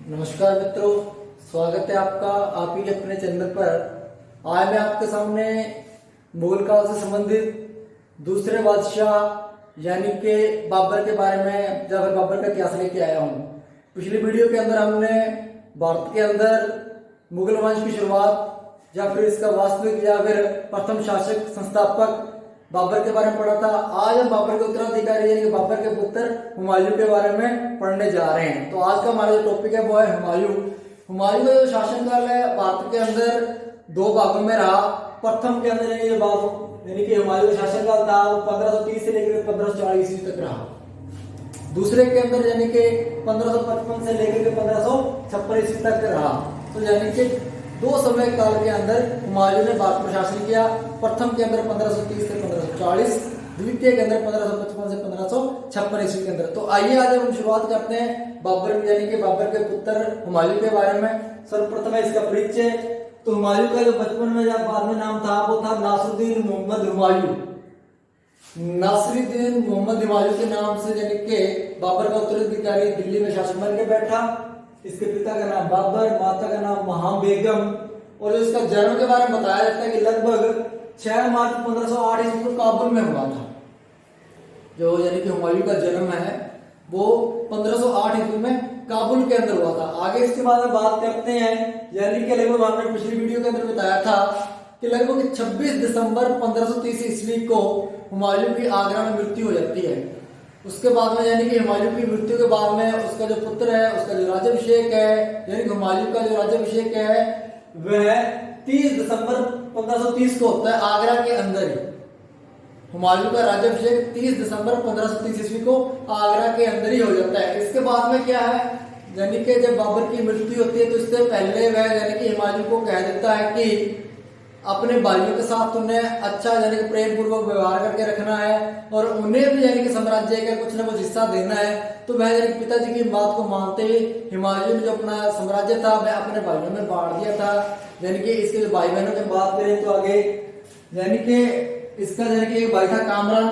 नमस्कार मित्रों, स्वागत है आपका आप ही अपने चैनल पर। आज मैं आपके सामने मुगल काल से संबंधित दूसरे बादशाह यानी कि बाबर के बारे में या फिर बाबर का इतिहास लेके आया हूँ। पिछली वीडियो के अंदर हमने भारत के अंदर मुगल वंश की शुरुआत या फिर इसका वास्तविक या फिर प्रथम शासक संस्थापक बाबर के बारे में पढ़ा था। आज हम बाबर के उत्तराधिकारी यानी कि बाबर के पुत्र हुमायूं के बारे में पढ़ने जा रहे हैं। तो आज का हमारा जो टॉपिक है वो है हुमायूं। हुमायूं का जो शासनकाल है भारत के अंदर दो भागों में रहा। प्रथम के अंदर यानी कि हुमायूं का शासनकाल था वो 1530 से लेकर 1540 ईस्वी तक रहा। दूसरे के अंदर यानी कि 1555 से लेकर 1556 ईस्वी तक रहा। तो यानी कि दो समय काल के अंदर हुमायूं ने भारत पर शासन किया। प्रथम के अंदर 1530 से 1540, द्वितीय के अंदर 1555 से 1556 ईस्वी के अंदर। तो आइए आज हम शुरुआत करते हैं बाबर यानी कि बाबर के पुत्र हुमायूं के बारे में। सर्वप्रथम है इसका परिचय। तो हुमायूं का जो बचपन में या बाद में नाम था वो था नासिरुद्दीन मोहम्मद हुमायूं। नासिरुद्दीन मोहम्मद हुमायूं के नाम से यानी कि बाबर का उत्तराधिकारी दिल्ली में शासन बन के बैठा। इसके पिता का नाम बाबर, माता का नाम महाम बेगम। और जो इसका जन्म के बारे में बताया जाता है कि लगभग 6 मार्च 1508 ईस्वी को काबुल में हुआ था। जो यानी कि हुमायूं का जन्म है वो 1508 ईस्वी में काबुल के अंदर हुआ था। आगे इसके बाद में बात करते हैं यानी कि लगभग आपने पिछली वीडियो के अंदर बताया था कि लगभग 26 दिसंबर 1530 ईस्वी को हुमायूं की आगरा में मृत्यु हो जाती है। उसके बाद में यानी कि हुमायूं की मृत्यु के बाद में उसका जो पुत्र है उसका जो राज्याभिषेक है यानी कि हुमायूं का जो राज्याभिषेक है वह 30 दिसंबर 1530 को होता है आगरा के अंदर ही। हुमायूं का राज्याभिषेक 30 दिसंबर 1530 ईस्वी को आगरा के अंदर ही हो जाता है। इसके बाद में क्या है यानी कि जब बाबर की मृत्यु होती है तो इससे पहले वह यानी कि हुमायूं को कह देता है कि अपने भाइयों के साथ उन्हें अच्छा यानी कि प्रेम पूर्वक व्यवहार करके रखना है और उन्हें भी यानी कि साम्राज्य का कुछ ना कुछ हिस्सा देना है। तो वह यानी पिताजी की बात को मानते हुए हुमायूं ने जो अपना साम्राज्य था वह अपने भाइयों में बांट दिया था। यानी कि इसके जो भाई बहनों की बात करें तो आगे यानी कि इसका यानी कि एक भाई था कामरान।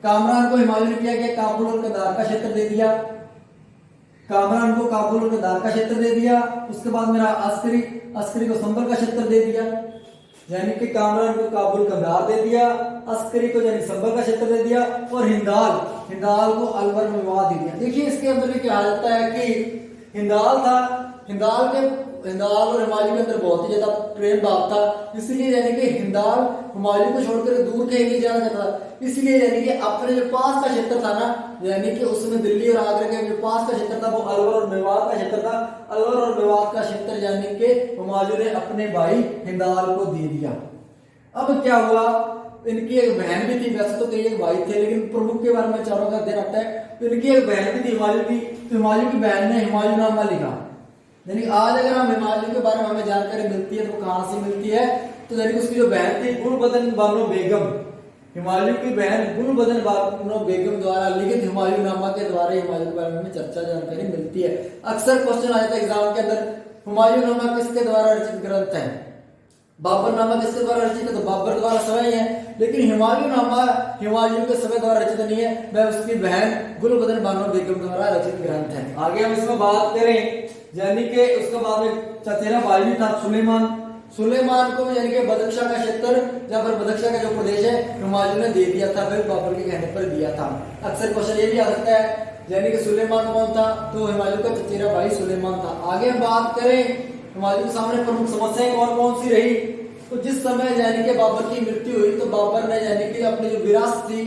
कामरान को हुमायूं ने क्या किया, काबुल और कदार का क्षेत्र दे दिया। कामरान को काबुल और कदार का क्षेत्र दे दिया। उसके बाद मेरा अस्करी को संभल का क्षेत्र दे दिया। यानी कि कामरान को काबुल कंधार दे दिया, अस्करी को यानी संभल का क्षेत्र दे दिया और हिंदाल को अलवर में विवाद दे दिया। देखिए इसके अंदर भी क्या जाता है कि हिंदाल था, हिंदाल और हुमायूं के अंदर बहुत ही ज्यादा प्रेम भाव था। इसलिए यानी कि हिंदाल हुमायूं को छोड़कर दूर कहीं नहीं जाना चाहता। इसलिए यानी कि अपने जो पास का क्षेत्र था ना यानी कि उसमें दिल्ली और आगरा के जो पास का क्षेत्र था वो अलवर और मेवात का क्षेत्र था। अलवर और मेवात का क्षेत्र यानी कि हुमायूं ने अपने भाई हिंदाल को दे दिया। अब क्या हुआ, इनकी एक बहन भी थी। वैसे तो कई एक भाई थे लेकिन प्रमुख के बारे में चारों का ध्यान आता है। तो इनकी एक बहन भी थी हुमायूं की। तो हुमायूं की बहन ने हुमायूंनामा लिखा। यानी आज अगर हम हुमायूं के बारे में हमें जानकारी मिलती है तो कहां से मिलती है, तो यानी उसकी जो बहन थी गुलबदन बानो बेगम, हुमायूं की बहन गुलबदन बानो बेगम द्वारा लिखित हुमायूंनामा के द्वारा हुमायूं के बारे में चर्चा जानकारी मिलती है। अक्सर क्वेश्चन आ जाता है एग्जाम के अंदर, हुमायूंनामा किसके द्वारा रचित ग्रंथ है? बाबरनामा किसके द्वारा रचित है? तो बाबर द्वारा स्वयं है। लेकिन हुमायूंनामा हुमायूं के समय द्वारा रचित नहीं है, वह उसकी बहन गुलबदन बानो बेगम द्वारा रचित ग्रंथ है। आगे हम इसमें बात करें यानी कि उसके बाद में चचेरा भाई भी था सुलेमान को यानी कि बदख्शां का क्षेत्र या फिर बदख्शां का जो प्रदेश है हुमायूं ने दे दिया था, फिर बाबर के कहने पर दिया था। अक्सर क्वेश्चन ये भी आ सकता है यानी कि सुलेमान कौन था? तो हुमायूं का चचेरा भाई सुलेमान था। आगे हम बात करें हुमायूं के सामने प्रमुख समस्याएं कौन कौन सी रही। तो जिस समय यानी कि बाबर की मृत्यु हुई तो बाबर ने यानी कि अपनी जो विरासत थी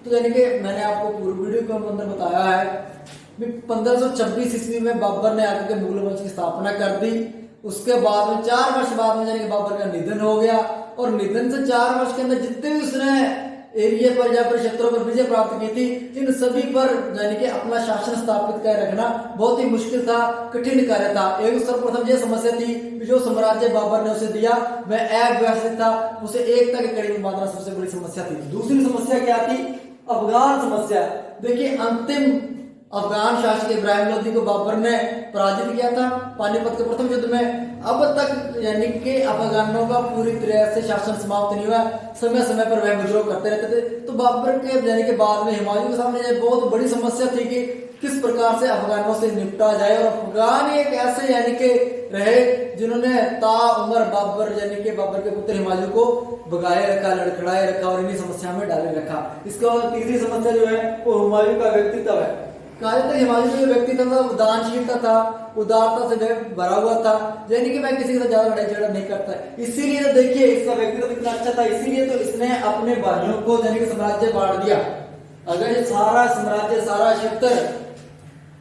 तो यानी कि मैंने आपको पूर्व वीडियो के अंदर बताया है 1526 ईस्वी में बाबर ने आकर के मुगल वंश की स्थापना कर दी। उसके बाद में 4 वर्ष बाद में यानी कि बाबर का निधन हो गया और निधन से 4 वर्ष के अंदर जितने भी उसने एरिया पर या फिर क्षेत्रों पर विजय प्राप्त की थी इन सभी पर यानी कि अपना शासन स्थापित कर रखना बहुत ही मुश्किल था, कठिन कार्य था। एक सर्वप्रथम यह समस्या थी कि जो साम्राज्य बाबर ने उसे दिया वह अव्यवस्थित था, उसे एकता के कड़ी में बांधना सबसे बड़ी समस्या थी। दूसरी समस्या क्या थी? अफगान समस्या। देखिए अंतिम अफगान शासक इब्राहिम लोदी को बाबर ने पराजित किया था पानीपत के प्रथम युद्ध में। अब तक यानी कि अफगानों का पूरी तरह से शासन समाप्त नहीं हुआ, समय समय पर वह विद्रोह करते रहते थे। तो बाबर के यानी कि बाद में हुमायूं के सामने ये बहुत बड़ी समस्या थी कि किस प्रकार से अफगानों से निपटा जाए। और अफगान एक ऐसे यानी कि रहे जिन्होंने ताउम्र बाबर यानी कि बाबर के पुत्र हुमायूं को भगाए रखा, लड़खड़ाए रखा और इन्हीं समस्या में डाले रखा। इसके बाद तीसरी समस्या जो है वो हुमायूं का व्यक्तित्व है। कहा जाता है हुमायूं का जो व्यक्तित्व था दानशीलता था, उदारता से भरा हुआ था, यानी कि मैं किसी के साथ ज्यादा लड़ाई झगड़ा नहीं करता। इसीलिए तो देखिए इसका व्यक्तित्व कितना अच्छा था, इसीलिए तो इसने अपने भाइयों को यानी कि साम्राज्य बांट दिया। अगर ये सारा साम्राज्य सारा क्षेत्र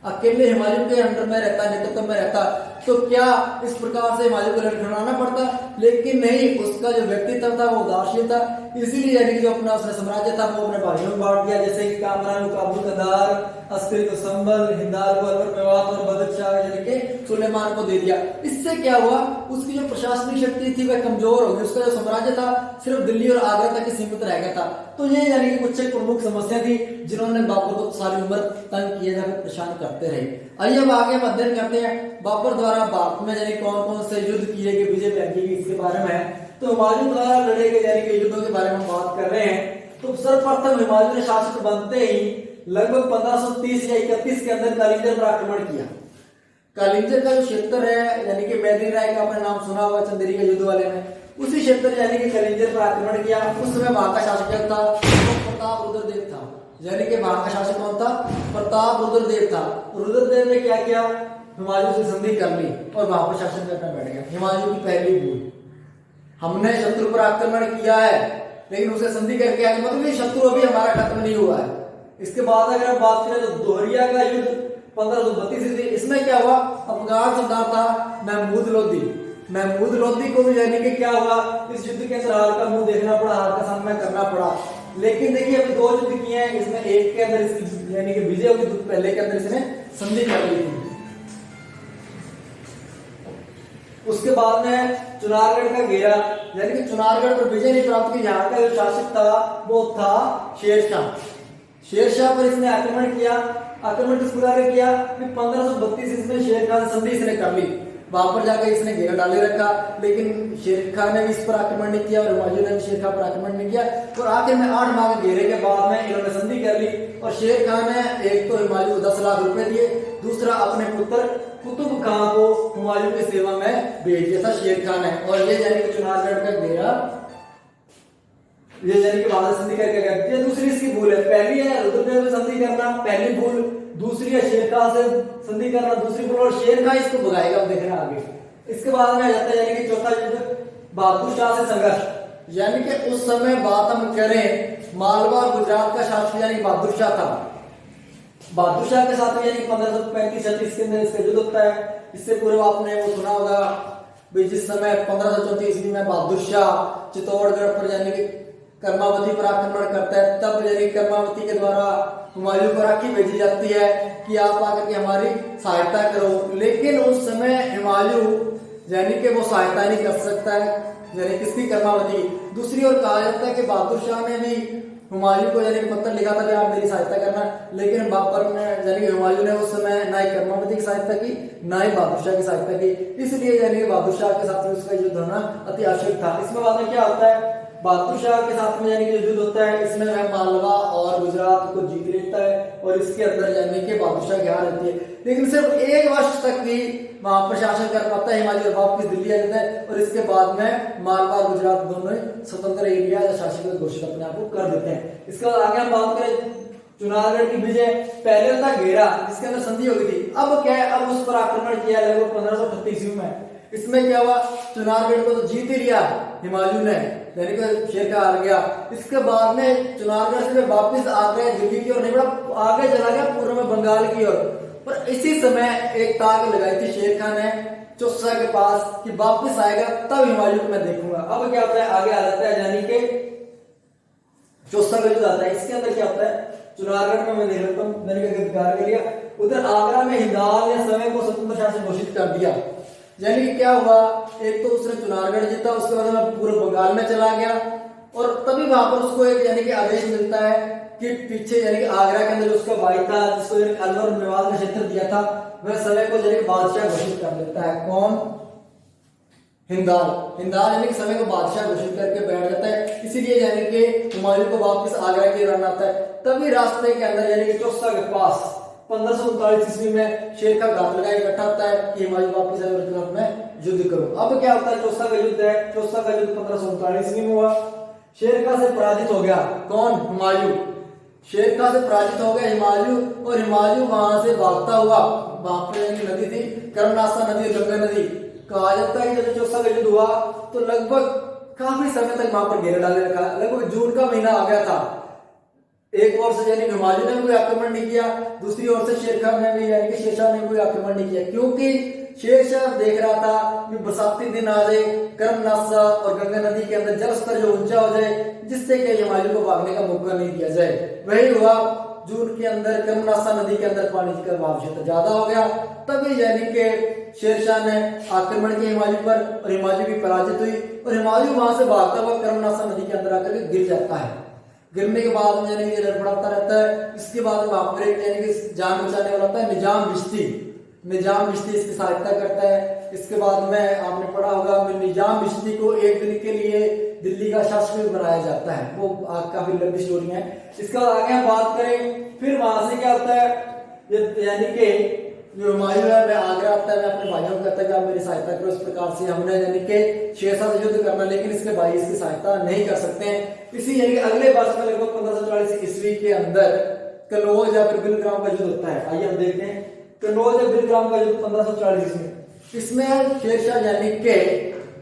अकेले हुमायूं के अंडर में रहता, नेतृत्व में रहता, तो क्या इस प्रकार से हुमायूं को लड़खड़ाना पड़ता? लेकिन नहीं, उसका जो व्यक्तित्व था वो उदारशील था। इसीलिए यानी कि जो अपना उसने साम्राज्य था वो अपने भाइयों में बांट दिया, जैसे कि कामरान को अब्दुल कद्दार, अस्करी को संबल, हिंदाल को अलवर मेवात और बदरशाह यानी कि सुलेमान को दे दिया। इससे क्या हुआ, उसकी जो प्रशासनिक शक्ति थी वह कमजोर हो गई, उसका जो साम्राज्य था सिर्फ दिल्ली और आगरा तक ही सीमित रह गया था। तो ये यानी कि कुछ एक प्रमुख समस्या थी जिन्होंने बाबर को सारी उम्र तंग किए जाकर परेशान करते रहे। आइए अब आगे हम अध्ययन करते हैं बाबर द्वारा भारत में यानी कौन कौन से युद्ध किए गए, विजय प्राप्त की गई, इसके बारे में है। तो हुमायूं द्वारा लड़े गए यानी कि युद्धों के बारे में बात कर रहे हैं। तो सर्वप्रथम हुमायूं ने शासक बनते ही लगभग 1530 या 31 के अंदर कालिंजर पर आक्रमण किया। कालिंजर का जो क्षेत्र है यानी कि मैदिन राय का आपने नाम सुना होगा चंदेरी के युद्ध वाले में, उसी क्षेत्र यानी कि कालिंजर पर आक्रमण किया। उस समय वहां का शासक था प्रताप रुद्रदेव था, यानी कि वहां का शासक कौन था? प्रताप रुद्रदेव था। रुद्रदेव ने क्या किया, हुमायूं से संधि कर ली और वहां पर शासन करना बैठ गया। हुमायूं की पहली भूल, हमने शत्रु पर आक्रमण किया है लेकिन उसे संधि करके आगे, मतलब ये शत्रु अभी हमारा खत्म नहीं हुआ है। इसके बाद अगर हम बात करें तो दोहरिया का युद्ध 1532 ईस्वी, इसमें क्या हुआ, अफगान सरदार था महमूद लोदी। महमूद लोदी को भी यानी कि क्या हुआ, इस युद्ध के अंदर हार का मुंह देखना पड़ा, हार का सामना करना पड़ा। लेकिन देखिए अभी दो युद्ध किए हैं, इसमें एक के अंदर इसकी यानी कि विजय हुई, पहले के अंदर इसने संधि कर ली थी। उसके बाद में चुनारगढ़ का घेरा, यानी कि चुनारगढ़ पर विजय नहीं प्राप्त की। यहाँ का जो शासक था वो था शेरशाह। शेरशाह पर इसने आक्रमण किया। आक्रमण किस प्रकार किया कि 1532 ईस्वी में शेर खान संधि इसने कर ली, वहां पर जाकर इसने घेरा डाले रखा। लेकिन शेर खान ने भी इस पर आक्रमण नहीं किया और हुमायूं ने भी शेर खान पर आक्रमण नहीं किया। और आखिर में 8 माह के घेरे के बाद में इन्होंने संधि कर ली और शेर खान ने एक तो हुमायूं 10 लाख रुपए दिए, दूसरा अपने पुत्र कुतुब खान को हुमायूं की सेवा में भेज दिया था शेर खान है। और ये यानी कि चुनारगढ़ का घेरा ये यानी कि बादल संधि करके करती है। दूसरी इसकी भूल है, पहली है रुद्रदेव से संधि करना, पहली भूल। दूसरी है शेरखान से संधि करना, दूसरी भूल। और शेरखान इसको भगाएगा, अब देखना आगे। इसके बाद में आ जाता है यानी कि चौथा युद्ध बहादुर शाह से संघर्ष, यानी कि उस समय बात हम करें मालवा गुजरात का शासक यानी बहादुर शाह था। बहादुर शाह के साथ यानी 1535-36 के अंदर इसका युद्ध होता है। इससे पूर्व आपने वो सुना होगा जिस समय 1534 ईस्वी में बहादुर शाह चित्तौड़गढ़ पर यानी कि कर्मावती पर आक्रमण करता है, तब यानी कर्मावती के द्वारा हुमायूं पर राखी भेजी जाती है कि आप आकर के हमारी सहायता करो। लेकिन उस समय हुमायूं यानी कि वो सहायता नहीं कर सकता है, यानी किसकी, कर्मावती। दूसरी ओर कहा जाता है कि बहादुर शाह ने भी हुमायूं को यानी पत्र लिखा था कि आप मेरी सहायता करना, लेकिन बाबर ने यानी कि हुमायूं ने उस समय ना ही कर्मावती की सहायता की ना ही बहादुर शाह की सहायता की। इसलिए यानी कि बहादुर शाह के साथ में उसका युद्ध होना अति आवश्यक था। इसमें बाद में क्या होता है, बहादुर शाह के साथ में यानी कि युद्ध होता है, इसमें वह मालवा और गुजरात को जीत लेता है और इसके अंदर यानी कि बहादुर शाह की हार रहती है। लेकिन सिर्फ 1 वर्ष तक ही वहां पर शासन कर पाता है हिमालय और वापस दिल्ली आ जाता है। और इसके बाद में मालवा और गुजरात दोनों स्वतंत्र एरिया या शासन घोषित अपने आप को कर देते हैं। इसके बाद आगे हम बात करें चुनारगढ़ की विजय। पहले था घेरा जिसके अंदर संधि हो गई थी, अब क्या है, अब उस पर आक्रमण किया लगभग 1538 ईस्वी में। इसमें क्या हुआ, चुनारगढ़ को तो जीत ही लिया हुमायूं ने, यानी कि शेर खान हार गया। इसके बाद में चुनारगढ़ से वापस आ गए दिल्ली की ओर, नहीं बड़ा आगे चला गया पूर्व में बंगाल की ओर। पर इसी समय एक ताक लगाई थी शेर खान ने चौसा के पास कि वापस आएगा तब हुमायूं को मैं देखूंगा। अब क्या होता है, आगे आ जाता है यानी कि चौसा का युद्ध आता है। इसके अंदर क्या होता है, चुनारगढ़ में मैं देख लेता हूँ, मैंने गिरफ्तार कर लिया। उधर आगरा में हिंदाल ने स्वयं को स्वतंत्र शासन घोषित कर दिया। यानी कि क्या हुआ, एक तो उसने चुनारगढ़ जीता, उसके बाद में पूरे बंगाल में चला गया और तभी वहां पर उसको एक यानी कि आदेश मिलता है कि पीछे यानी कि आगरा के अंदर जो उसका भाई था जिसको अलवर मेवाड़ का क्षेत्र दिया था, वह समय को यानी कि बादशाह घोषित कर देता है। कौन? हिंदाल। हिंदाल यानी कि समय को बादशाह घोषित करके बैठ जाता है। इसीलिए यानी कि हुमायूं को वापस आगरा की ओर आता है। तभी रास्ते के अंदर यानी कि चौसा के पास 1539 ईस्वी में शेर का घात लगा इकट्ठा होता है कि हुमायूं वापस आए और तुरंत में युद्ध करो। अब क्या होता है? चौसा का युद्ध है। चौसा का युद्ध 1539 ईस्वी में हुआ। शेरशाह से पराजित हो गया। कौन? हुमायूं। शेरशाह से पराजित हो गया हुमायूं, और हुमायूं वहां से भागता हुआ, वहां पर नदी थी कर्मनाशा नदी, गंगा नदी। कहा जाता है कि जब चौसा का युद्ध हुआ तो लगभग काफी समय तक वहां पर घेरा डाले रखा। लगभग जून का महीना आ गया था। एक ओर से यानी हुमायूं ने कोई आक्रमण नहीं किया, दूसरी ओर से शेरशाह ने भी यानी कि शेरशाह ने कोई आक्रमण नहीं किया, क्योंकि शेरशाह देख रहा था कि बरसाती दिन आ जाए, कर्मनाशा और गंगा नदी के अंदर जल स्तर जो ऊंचा हो जाए, जिससे कि हुमायूं को भागने का मौका नहीं दिया जाए। वही हुआ। जून के अंदर कर्मनाशा नदी के अंदर पानी का बहाव क्षेत्र ज्यादा हो गया। तभी यानी कि शेरशाह ने आक्रमण किया हुमायूं पर, और हुमायूं की पराजित हुई, और हुमायूं वहां से भागता हुआ कर्मनाशा नदी के अंदर आकर के गिर जाता है। गिरने के बाद में यानी कि लड़खड़ाता रहता है। इसके बाद वहां पर एक यानी कि जान बचाने वाला होता है निजाम बिश्ती। निजाम बिश्ती इसकी सहायता करता है। इसके बाद में आपने पढ़ा होगा निजाम बिश्ती को एक दिन के लिए दिल्ली का शासक भी बनाया जाता है। वो काफी लंबी स्टोरी है। इसका आगे हम बात करें, फिर वहां से क्या होता है, यानी कि जो हुमायूं है वह आगरा आता है, अपने भाइयों को कहता है कि आप मेरी सहायता करो। इस प्रकार से हमने यानी कि शेरशाह से युद्ध करना, लेकिन इसके भाई इसकी सहायता नहीं कर सकते हैं। इसी यानी कि अगले वर्ष में लगभग 1540 ईस्वी के अंदर कनौज या फिर बिलग्राम का युद्ध होता है। आइए हम देखते हैं कनौज या बिलग्राम का युद्ध 1540 ईस्वी। इसमें शेरशाह यानी कि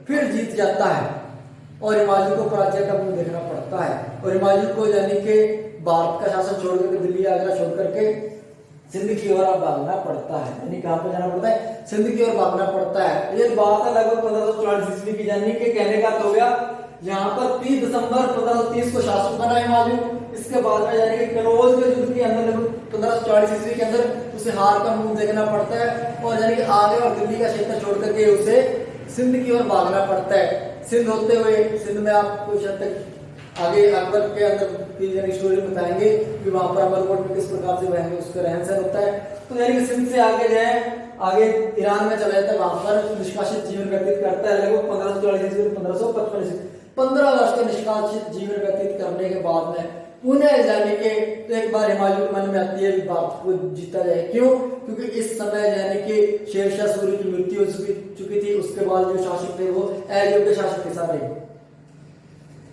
फिर जीत जाता है और हुमायूं को पराजय का मुंह देखना पड़ता है, और हुमायूं को यानी कि भारत का शासन छोड़ करके दिल्ली आगरा छोड़ करके सिंध की ओर भागना पड़ता है। यानी कहां पर जाना पड़ता है? सिंध की ओर भागना पड़ता है। ये बात है लगभग 1540 ईस्वी की, यानी कि कहने का तो हो गया यहाँ पर 30 दिसंबर 1530 को शासक बना हुमायूं। इसके बाद में यानी कि कनौज के युद्ध के अंदर 1540 ईस्वी के अंदर उसे हार का मुंह देखना पड़ता है, और यानी कि आगरा और दिल्ली का क्षेत्र छोड़ करके उसे सिंध की ओर भागना पड़ता है। सिंध होते हुए, सिंध में आपको शायद तक आगे अकबर के अंदर की स्टोरी बताएंगे कि वहां पर अमरकोट में किस प्रकार से रहेंगे, उसका रहन सहन होता है। तो यानी कि सिंध से आगे जाए, आगे ईरान में चला जाता है, वहां पर निष्कासित जीवन व्यतीत करता है। लगभग 1540 से 1555 15 वर्ष का निष्कासित जीवन व्यतीत करने के बाद में पुनः जाने के तो एक बार हुमायूं के मन में आती है बात को जीता जाए। क्यों? क्योंकि इस समय यानी कि शेरशाह सूरी की मृत्यु हो चुकी थी। उसके बाद जो शासक थे वो अयोग्य शासक के साथ रहे।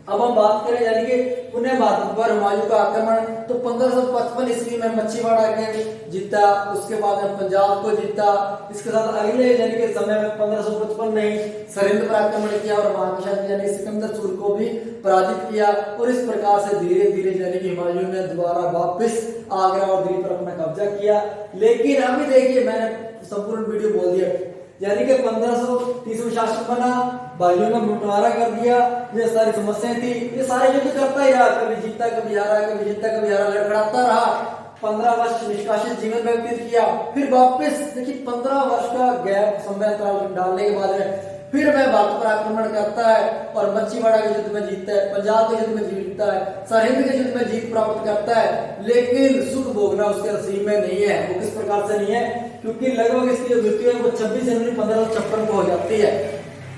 अब हम बात करें यानी कि पुनः भारत पर हुमायूं का आक्रमण, तो 1555 ईस्वी में मच्छीवाड़ा के जीता, उसके बाद में पंजाब को जीता। इसके साथ अगले यानी कि समय में 1555 में ही सरहिंद पर आक्रमण किया और वहां के शासक यानी सिकंदर सूर को भी पराजित किया, और इस प्रकार से धीरे धीरे यानी कि हुमायूं ने दोबारा वापस आगरा और दिल्ली पर अपना कब्जा किया। लेकिन अभी देखिए मैंने संपूर्ण वीडियो बोल दिया, यानी कि 1530 में शासक बना, भाइयों ने बंटवारा कर दिया, ये सारी समस्याएं थी, ये सारे युद्ध करता ही रहा, कभी जीता कभी हारा, कभी जीता कभी हारा, लड़खड़ाता रहा। 15 वर्ष निष्कासित जीवन व्यतीत किया। फिर वापस देखिए 15 वर्ष का गैप समय डालने के बाद में फिर वह भारत पर आक्रमण करता है और मच्छीवाड़ा के युद्ध में जीतता है, पंजाब के युद्ध में जीतता है, सरहिंद के युद्ध में जीत प्राप्त करता है। लेकिन सुख भोगना उसके नसीब में नहीं है। वो किस प्रकार से नहीं है? क्योंकि लगभग इसकी जो मृत्यु है वो 26 जनवरी 1556 को हो जाती है।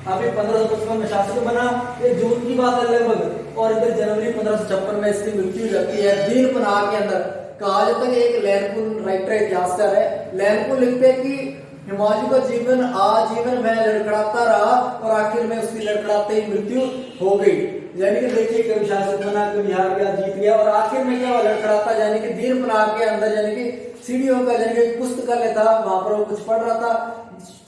अभी 1555 में शासक बना, ये जून की बात है लगभग, और इधर जनवरी 1556 में इसकी मृत्यु हो जाती है दीन पनाह के अंदर। कहा जाता है एक लैनपुल राइटर इतिहासकार है, लैनपुल लिखते हैं कि हुमायूं का जीवन आजीवन में लड़खड़ाता रहा और आखिर में उसकी लड़खड़ाते ही मृत्यु हो गई। यानी कि देखिए कभी शासक बना, कभी हार गया, जीत गया, और आखिर में क्या हुआ? लड़खड़ाता, यानी कि दीन पनाह के अंदर यानी कि सीढ़ियों का यानी कि पुस्तकालय था, वहां पर वो कुछ पढ़ रहा था,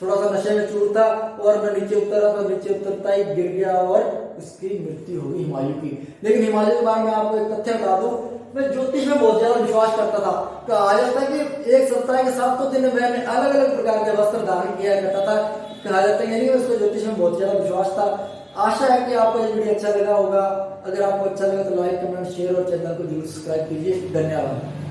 थोड़ा सा नशे में चूर था, और मैं नीचे उतरा तो नीचे उतरता ही गिर गया और उसकी मृत्यु हो गई हुमायूं की। लेकिन हुमायूं के बारे में आपको एक तथ्य बता दूं, मैं ज्योतिष में बहुत ज्यादा विश्वास करता था। कहा जाता है कि एक सप्ताह के 7 दिन मैंने अलग अलग प्रकार के वस्त्र धारण किया करता था। कहा जाता है यानी उसको ज्योतिष में बहुत ज्यादा विश्वास था। आशा है कि आपको ये वीडियो अच्छा लगा होगा। अगर आपको अच्छा लगा तो लाइक, कमेंट, शेयर और चैनल को जरूर सब्सक्राइब कीजिए। धन्यवाद।